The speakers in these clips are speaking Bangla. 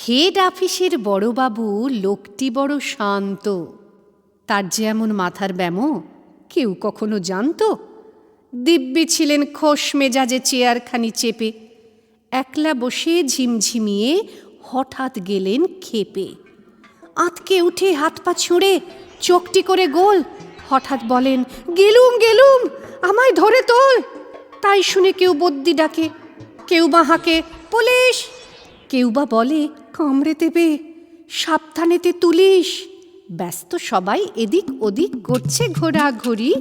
হেড অফিসের বড়বাবু লোকটি বড় শান্ত। তার যে এমন মাথার ব্যামো কেউ কখনো জানত? দিব্যি ছিলেন খোশ মেজাজে চেয়ারখানি চেপে, একলা বসে ঝিমঝিমিয়ে হঠাৎ গেলেন ক্ষেপে। আঁতকে উঠে হাত পা ছুঁড়ে চোখটি করে গোল হঠাৎ বলেন, গেলুম গেলুম, আমায় ধরে তোল। তাই শুনে কেউ বদ্যি ডাকে, কেউ বা হাঁকে পুলিশ, কেউ বা বলে কামড়ে দেবে, সাবধানেতে তুলিস। ব্যস্ত সবাই এদিক ওদিক করছে ঘোরাঘুরি।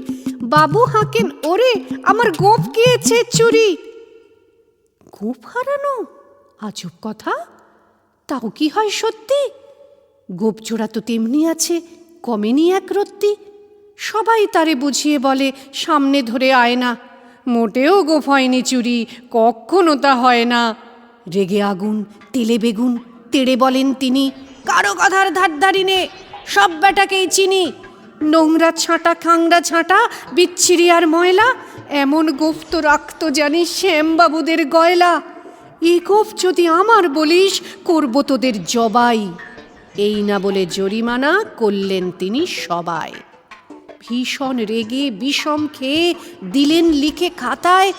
বাবু হাঁকেন, ওরে আমার গোঁফ গিয়েছে চুরি। গোঁফ হারানো? আজব কথা, তাও কি হয় সত্যি? গোঁফ জোড়া তো তেমনি আছে, কমেনি এক রত্তি। সবাই তারে বুঝিয়ে বলে, সামনে ধরে আয় না, মোটেও গোঁফ হয়নি চুরি, কখনো তা হয় না। রেগে আগুন, তেলে বেগুন, তেড়ে বলেন তিনি, কারো কথার ধারধারি নে, সব বেটাকেই চিনি। নোংরা ছাঁটা, খাংরা ছাঁটা, বিচ্ছিরি আর ময়লা, এমন গোঁফ তো রাখতো জানিস শ্যামবাবুদের গয়লা। এ গোঁফ যদি আমার বলিস, করব তোদের জবাই। এই না বলে জরিমানা করলেন তিনি সবাই। ভীষণ রেগে বিষম খেয়ে দিলেন লিখে খাতায়,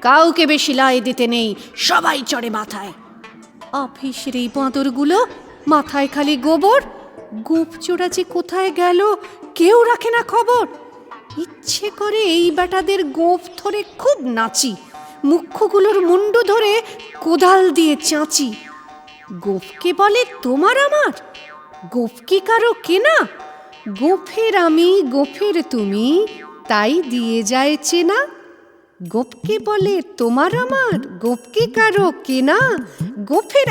কাউকে বেশি লাই দিতে নেই, সবাই চড়ে মাথায়। অফিসের এই বাঁদরগুলো মাথায় খালি গোবর, গোঁফ চোরা যে কোথায় গেল কেউ রাখে না খবর। ইচ্ছে করে এই বেটাদের গোঁফ ধরে খুব নাচি, মুখ্যগুলোর মুন্ডু ধরে কোদাল দিয়ে চাঁচি। গোঁফকে বলে তোমার আমার, গোঁফ কি কারো কেনা? গোঁফের আমি গোঁফের তুমি, তাই দিয়ে যায় চেনা। গোঁফকে বলে তোমার আমার, গোঁফ কি কারো কেনা? গোঁফের